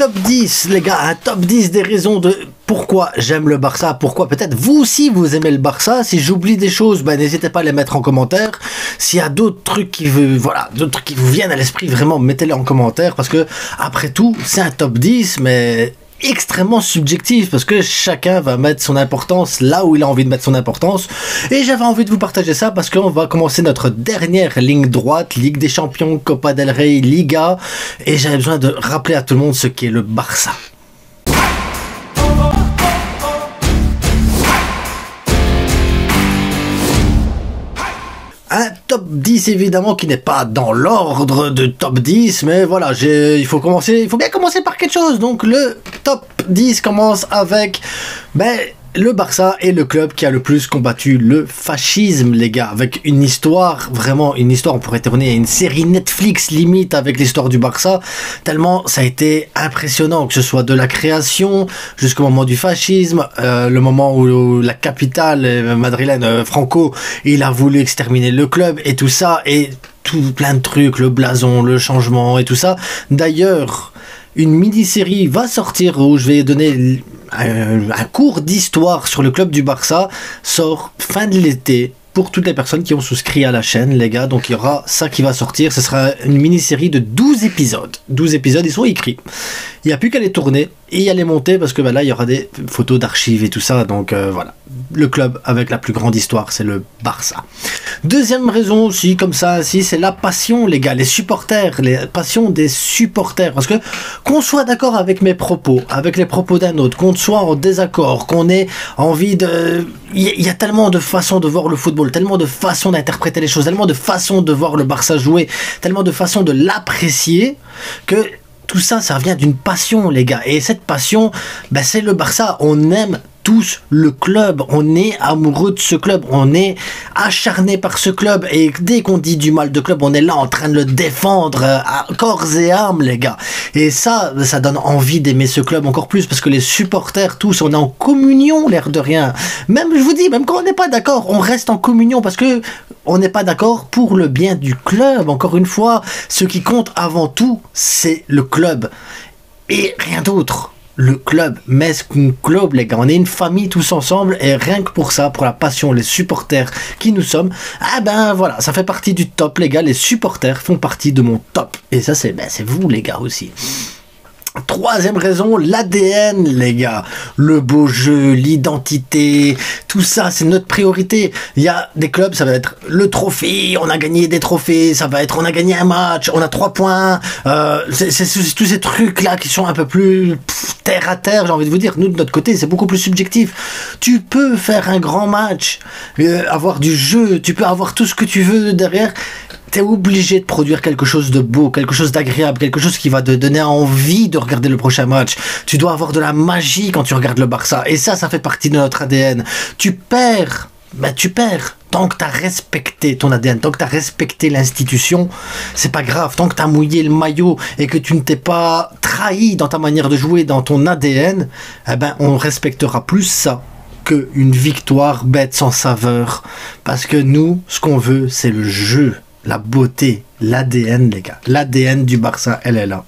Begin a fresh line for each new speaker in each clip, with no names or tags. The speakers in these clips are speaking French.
top 10, les gars, un top 10 des raisons de pourquoi j'aime le Barça, pourquoi peut-être vous aussi vous aimez le Barça. Si j'oublie des choses, ben, n'hésitez pas à les mettre en commentaire. S'il y a d'autres trucs qui d'autres trucs qui vous viennent à l'esprit, vraiment mettez-les en commentaire, parce que après tout, c'est un top 10, mais extrêmement subjectif, parce que chacun va mettre son importance là où il a envie de mettre son importance, et j'avais envie de vous partager ça parce qu'on va commencer notre dernière ligne droite, Ligue des Champions, Copa del Rey, Liga, et j'avais besoin de rappeler à tout le monde ce qu'est le Barça. Un top 10 évidemment qui n'est pas dans l'ordre de top 10, mais voilà, il faut bien commencer par quelque chose. Donc le top 10 commence avec le Barça est le club qui a le plus combattu le fascisme, les gars, avec une histoire, vraiment une histoire, on pourrait tourner une série Netflix limite avec l'histoire du Barça, tellement ça a été impressionnant, que ce soit de la création jusqu'au moment du fascisme, le moment où la capitale madrilène, Franco, il a voulu exterminer le club et tout ça, et tout plein de trucs, le blason, le changement et tout ça. D'ailleurs, une mini-série va sortir où je vais donner un cours d'histoire sur le club du Barça, sort fin de l'été pour toutes les personnes qui ont souscrit à la chaîne, les gars. Donc il y aura ça qui va sortir, ce sera une mini-série de 12 épisodes. 12 épisodes, ils sont écrits. Il n'y a plus qu'à les tourner et à les monter, parce que là il y aura des photos d'archives et tout ça. Donc voilà, le club avec la plus grande histoire, c'est le Barça. Deuxième raison aussi, comme ça, c'est la passion, les gars, les supporters, les passions des supporters. Parce que qu'on soit d'accord avec mes propos, avec les propos d'un autre, qu'on soit en désaccord, qu'on ait envie de... Il y a tellement de façons de voir le football, tellement de façons d'interpréter les choses, tellement de façons de voir le Barça jouer, tellement de façons de l'apprécier, que tout ça, ça vient d'une passion, les gars. Et cette passion, c'est le Barça. On aime tous le club, on est amoureux de ce club, on est acharné par ce club, et dès qu'on dit du mal de club, on est là en train de le défendre à corps et âme, les gars. Et ça donne envie d'aimer ce club encore plus, parce que les supporters tous, on est en communion, l'air de rien. Même, je vous dis, même quand on n'est pas d'accord, on reste en communion, parce que on n'est pas d'accord pour le bien du club. Encore une fois, ce qui compte avant tout, c'est le club et rien d'autre. Le club, Mesquin Club, les gars, on est une famille tous ensemble, et rien que pour ça, pour la passion, les supporters qui nous sommes, voilà, ça fait partie du top, les gars. Les supporters font partie de mon top, et ça c'est vous, les gars, aussi. Troisième raison, l'ADN, les gars. Le beau jeu, l'identité, tout ça, c'est notre priorité. Il y a des clubs, ça va être le trophée, on a gagné des trophées, ça va être on a gagné un match, on a 3 points. C'est tous ces trucs-là qui sont un peu plus terre à terre, j'ai envie de vous dire. Nous, de notre côté, c'est beaucoup plus subjectif. Tu peux faire un grand match, avoir du jeu, tu peux avoir tout ce que tu veux derrière. T'es obligé de produire quelque chose de beau, quelque chose d'agréable, quelque chose qui va te donner envie de regarder le prochain match. Tu dois avoir de la magie quand tu regardes le Barça. Et ça fait partie de notre ADN. Tu perds, tu perds. Tant que tu as respecté ton ADN, tant que tu as respecté l'institution, c'est pas grave. Tant que tu as mouillé le maillot et que tu ne t'es pas trahi dans ta manière de jouer, dans ton ADN, on respectera plus ça qu'une victoire bête sans saveur. Parce que nous, ce qu'on veut, c'est le jeu. La beauté, l'ADN, les gars. L'ADN du Barça, elle est là.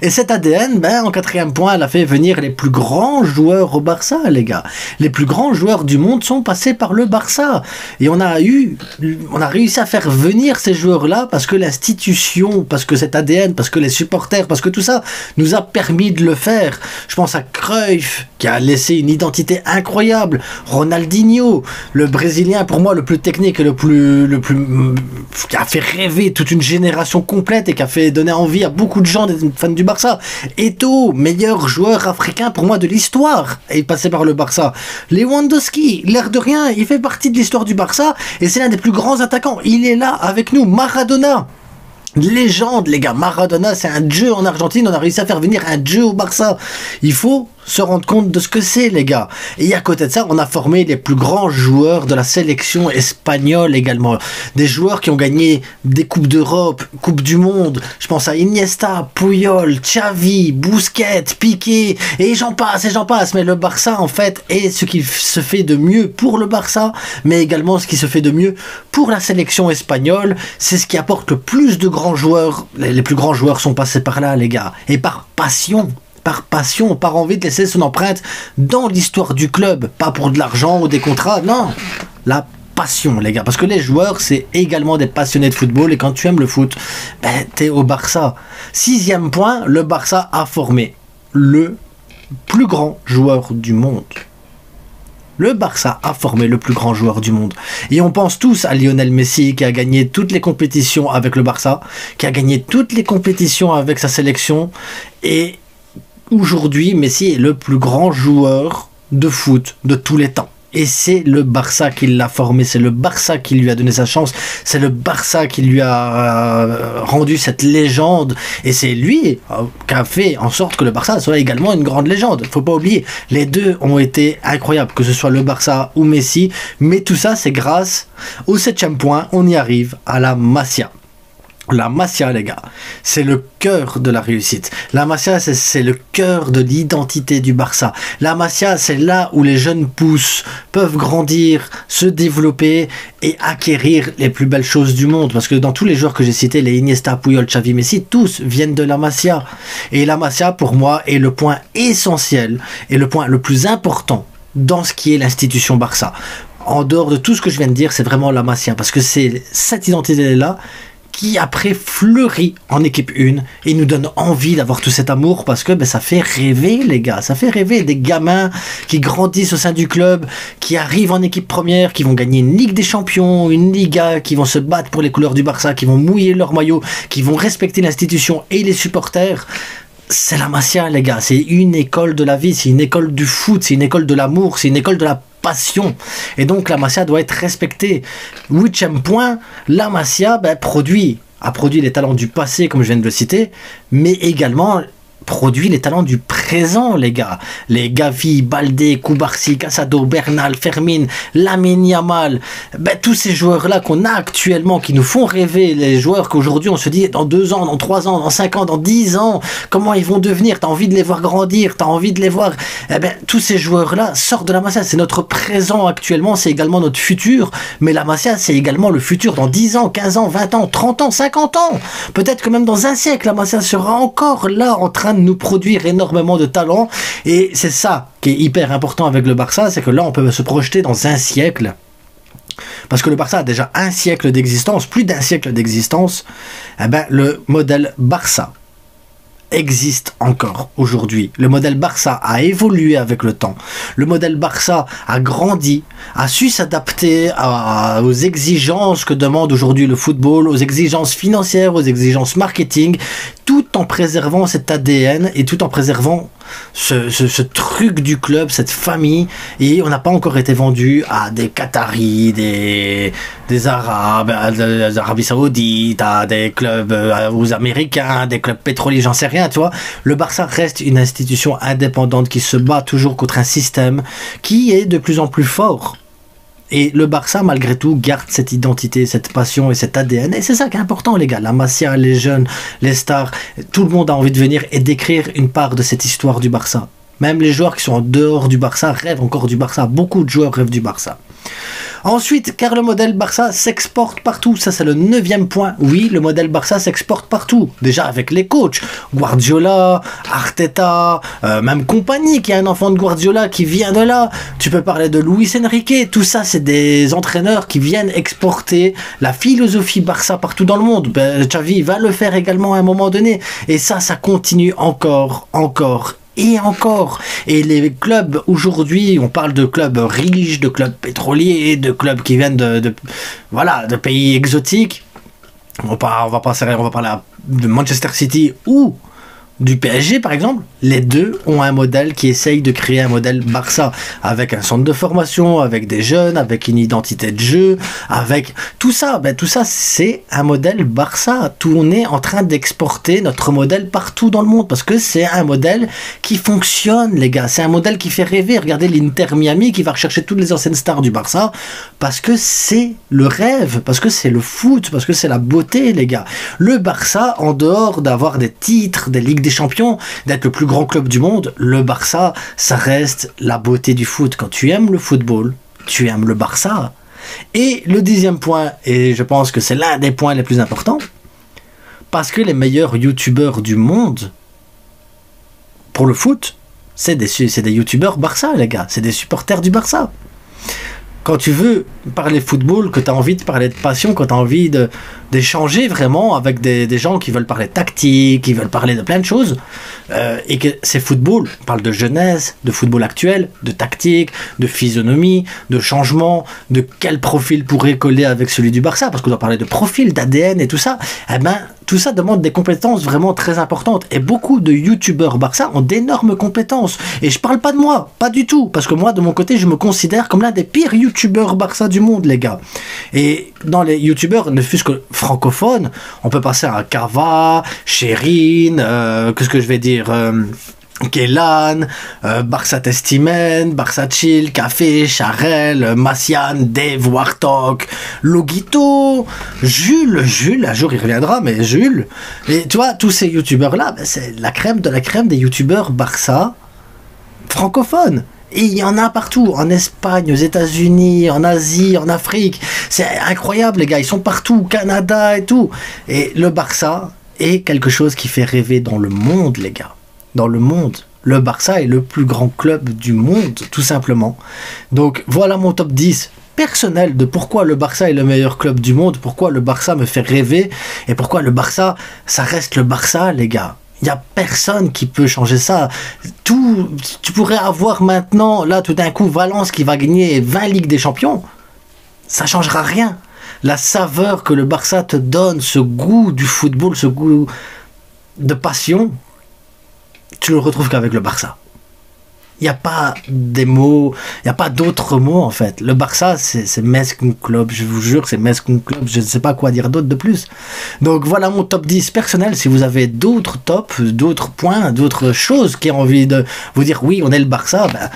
Et cet ADN, en quatrième point, elle a fait venir les plus grands joueurs au Barça, les gars. Les plus grands joueurs du monde sont passés par le Barça. Et on a réussi à faire venir ces joueurs-là parce que l'institution, parce que cet ADN, parce que les supporters, parce que tout ça nous a permis de le faire. Je pense à Cruyff, qui a laissé une identité incroyable. Ronaldinho, le Brésilien, pour moi, le plus technique et le plus qui a fait rêver toute une génération complète et qui a fait donner envie à beaucoup de gens d'être fans du Barça. Eto'o, meilleur joueur africain pour moi de l'histoire, est passé par le Barça. Lewandowski, l'air de rien, il fait partie de l'histoire du Barça et c'est l'un des plus grands attaquants. Il est là avec nous. Maradona, légende, les gars. Maradona, c'est un dieu en Argentine. On a réussi à faire venir un dieu au Barça. Il faut se rendre compte de ce que c'est, les gars. Et à côté de ça, on a formé les plus grands joueurs de la sélection espagnole également. Des joueurs qui ont gagné des Coupes d'Europe, Coupe du Monde. Je pense à Iniesta, Puyol, Xavi, Busquets, Piqué, et j'en passe, et j'en passe. Mais le Barça, en fait, est ce qui se fait de mieux pour le Barça, mais également ce qui se fait de mieux pour la sélection espagnole. C'est ce qui apporte le plus de grands joueurs. Les plus grands joueurs sont passés par là, les gars. Et par passion, par envie de laisser son empreinte dans l'histoire du club, pas pour de l'argent ou des contrats, non, la passion, les gars, parce que les joueurs, c'est également des passionnés de football, et quand tu aimes le foot, ben, t'es au Barça. 6e point, le Barça a formé le plus grand joueur du monde. Le Barça a formé le plus grand joueur du monde. Et on pense tous à Lionel Messi, qui a gagné toutes les compétitions avec le Barça, qui a gagné toutes les compétitions avec sa sélection, et aujourd'hui, Messi est le plus grand joueur de foot de tous les temps. Et c'est le Barça qui l'a formé, c'est le Barça qui lui a donné sa chance, c'est le Barça qui lui a rendu cette légende. Et c'est lui qui a fait en sorte que le Barça soit également une grande légende. Faut pas oublier, les deux ont été incroyables, que ce soit le Barça ou Messi. Mais tout ça, c'est grâce au 7e point, on y arrive, à la Masia. La Masia, les gars, c'est le cœur de la réussite. La Masia, c'est le cœur de l'identité du Barça. La Masia, c'est là où les jeunes pousses peuvent grandir, se développer et acquérir les plus belles choses du monde. Parce que dans tous les joueurs que j'ai cités, les Iniesta, Puyol, Xavi, Messi, tous viennent de la Masia. Et la Masia, pour moi, est le point essentiel et le point le plus important dans ce qui est l'institution Barça. En dehors de tout ce que je viens de dire, c'est vraiment la Masia. Parce que c'est cette identité-là qui après fleurit en équipe 1 et nous donne envie d'avoir tout cet amour, parce que ben, ça fait rêver, les gars, ça fait rêver des gamins qui grandissent au sein du club, qui arrivent en équipe première, qui vont gagner une Ligue des Champions, une Liga, qui vont se battre pour les couleurs du Barça, qui vont mouiller leur maillot, qui vont respecter l'institution et les supporters. C'est la Masia, les gars, c'est une école de la vie, c'est une école du foot, c'est une école de l'amour, c'est une école de la passion. Et donc la Masia doit être respectée. 8e point, la Masia a produit les talents du passé, comme je viens de le citer, mais également produit les talents du présent, les gars. Les Gavi, Baldé, Cubarsí, Casado, Bernal, Fermín, Lamine Yamal, tous ces joueurs-là qu'on a actuellement, qui nous font rêver, les joueurs qu'aujourd'hui on se dit dans 2 ans, dans 3 ans, dans 5 ans, dans 10 ans, comment ils vont devenir, t'as envie de les voir grandir, t'as envie de les voir, tous ces joueurs-là sortent de la Masia. C'est notre présent actuellement, c'est également notre futur, mais la Masia, c'est également le futur dans 10 ans, 15 ans, 20 ans, 30 ans, 50 ans, peut-être que même dans un siècle, la Masia sera encore là, en train de nous produire énormément de talent. Et c'est ça qui est hyper important avec le Barça, c'est que là on peut se projeter dans un siècle, parce que le Barça a déjà un siècle d'existence, plus d'un siècle d'existence. Le modèle Barça existe encore aujourd'hui. Le modèle Barça a évolué avec le temps. Le modèle Barça a grandi, a su s'adapter aux exigences que demande aujourd'hui le football, aux exigences financières, aux exigences marketing, tout en préservant cet ADN et tout en préservant ce truc du club, cette famille. Et on n'a pas encore été vendu à des Qataris, des Arabes, des Arabie Saoudite, à des clubs aux Américains, des clubs pétroliers, j'en sais rien, tu vois. Le Barça reste une institution indépendante qui se bat toujours contre un système qui est de plus en plus fort. Et le Barça, malgré tout, garde cette identité, cette passion et cet ADN. Et c'est ça qui est important, les gars. La Masia, les jeunes, les stars, tout le monde a envie de venir et d'écrire une part de cette histoire du Barça. Même les joueurs qui sont en dehors du Barça rêvent encore du Barça. Beaucoup de joueurs rêvent du Barça. Ensuite, car le modèle Barça s'exporte partout. Ça, c'est le 9e point. Oui, le modèle Barça s'exporte partout. Déjà avec les coachs. Guardiola, Arteta, même Compagnie, qui est un enfant de Guardiola, qui vient de là. Tu peux parler de Luis Enrique. Tout ça, c'est des entraîneurs qui viennent exporter la philosophie Barça partout dans le monde. Xavi va le faire également à un moment donné. Et ça continue encore et encore. Et les clubs aujourd'hui, on parle de clubs riches, de clubs pétroliers, de clubs qui viennent de pays exotiques. On va parler de Manchester City ou du PSG par exemple, les deux ont un modèle qui essaye de créer un modèle Barça, avec un centre de formation, avec des jeunes, avec une identité de jeu, avec tout ça. Ben, tout ça, c'est un modèle Barça. Tout, on est en train d'exporter notre modèle partout dans le monde, parce que c'est un modèle qui fonctionne, les gars. C'est un modèle qui fait rêver. Regardez l'Inter Miami qui va rechercher toutes les anciennes stars du Barça, parce que c'est le rêve, parce que c'est le foot, parce que c'est la beauté, les gars. Le Barça, en dehors d'avoir des titres, des Ligues des Champions, d'être le plus grand club du monde, le Barça, ça reste la beauté du foot. Quand tu aimes le football, tu aimes le Barça. Et le 10e point, et je pense que c'est l'un des points les plus importants, parce que les meilleurs youtubeurs du monde pour le foot, c'est des youtubeurs Barça, les gars. C'est des supporters du Barça. Quand tu veux parler football, que tu as envie de parler de passion, quand tu as envie d'échanger vraiment avec des gens qui veulent parler de tactique, qui veulent parler de plein de choses, et que c'est football, on parle de jeunesse, de football actuel, de tactique, de physionomie, de changement, de quel profil pourrait coller avec celui du Barça, parce qu'on doit parler de profil, d'ADN et tout ça. Eh ben, tout ça demande des compétences vraiment très importantes. Et beaucoup de youtubeurs Barça ont d'énormes compétences. Et je parle pas de moi, pas du tout. Parce que moi, de mon côté, je me considère comme l'un des pires youtubeurs Barça du monde, les gars. Et dans les youtubeurs, ne fût-ce que francophones, on peut passer à Kava, Chérine, qu'est-ce que je vais dire Kélan, Barça Testimen, Barça Chill, Café, Charel, Massian, Dave, Wartok, Logito, Jules, un jour il reviendra, mais Jules. Et tu vois, tous ces youtubeurs-là, ben, c'est la crème de la crème des youtubeurs Barça francophones. Et il y en a partout, en Espagne, aux États-Unis, en Asie, en Afrique. C'est incroyable, les gars, ils sont partout, au Canada et tout. Et le Barça est quelque chose qui fait rêver dans le monde, les gars. Dans le monde. Le Barça est le plus grand club du monde, tout simplement. Donc voilà mon top 10 personnel de pourquoi le Barça est le meilleur club du monde, pourquoi le Barça me fait rêver, et pourquoi le Barça, ça reste le Barça, les gars. Il n'y a personne qui peut changer ça. Tout, tu pourrais avoir maintenant, là, tout d'un coup, Valence qui va gagner 20 Ligues des Champions. Ça ne changera rien. La saveur que le Barça te donne, ce goût du football, ce goût de passion, tu le retrouves qu'avec le Barça. Il n'y a pas des mots, il n'y a pas d'autres mots en fait. Le Barça, c'est Meskun Club, je vous jure, c'est Meskun Club, je ne sais pas quoi dire d'autre de plus. Donc voilà mon top 10 personnel. Si vous avez d'autres tops, d'autres points, d'autres choses qui ont envie de vous dire oui, on est le Barça, ben,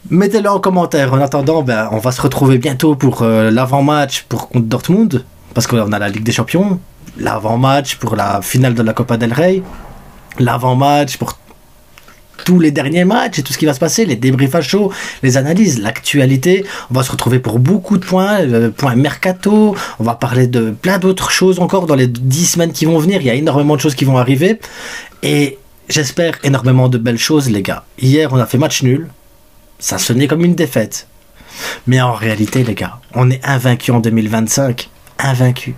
mettez-le en commentaire. En attendant, ben, on va se retrouver bientôt pour l'avant-match contre Dortmund, parce qu'on a la Ligue des Champions, l'avant-match pour la finale de la Copa del Rey, l'avant-match pour tous les derniers matchs et tout ce qui va se passer, les débriefs à chaud, les analyses, l'actualité. On va se retrouver pour beaucoup de points, points mercato, on va parler de plein d'autres choses encore dans les 10 semaines qui vont venir. Il y a énormément de choses qui vont arriver et j'espère énormément de belles choses, les gars. Hier, on a fait match nul, ça sonnait comme une défaite. Mais en réalité, les gars, on est invaincus en 2025, invaincus.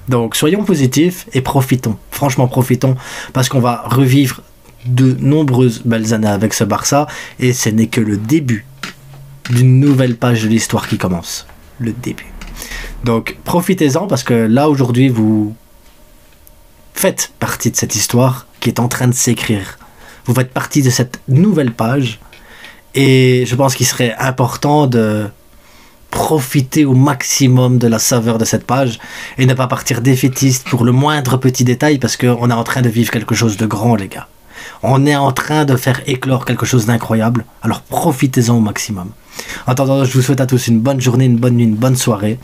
Donc soyons positifs et profitons, franchement profitons, parce qu'on va revivre de nombreuses belles années avec ce Barça, et ce n'est que le début d'une nouvelle page de l'histoire qui commence. Le début. Donc profitez-en, parce que là aujourd'hui vous faites partie de cette histoire qui est en train de s'écrire. Vous faites partie de cette nouvelle page, et je pense qu'il serait important de profiter au maximum de la saveur de cette page et ne pas partir défaitiste pour le moindre petit détail, parce qu'on est en train de vivre quelque chose de grand, les gars. On est en train de faire éclore quelque chose d'incroyable, alors profitez-en au maximum. En attendant, je vous souhaite à tous une bonne journée, une bonne nuit, une bonne soirée,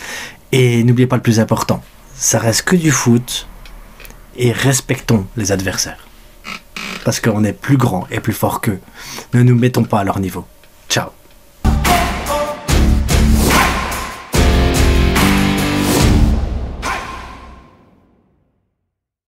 et n'oubliez pas le plus important, ça reste que du foot, et respectons les adversaires, parce qu'on est plus grand et plus fort qu'eux. Ne nous mettons pas à leur niveau.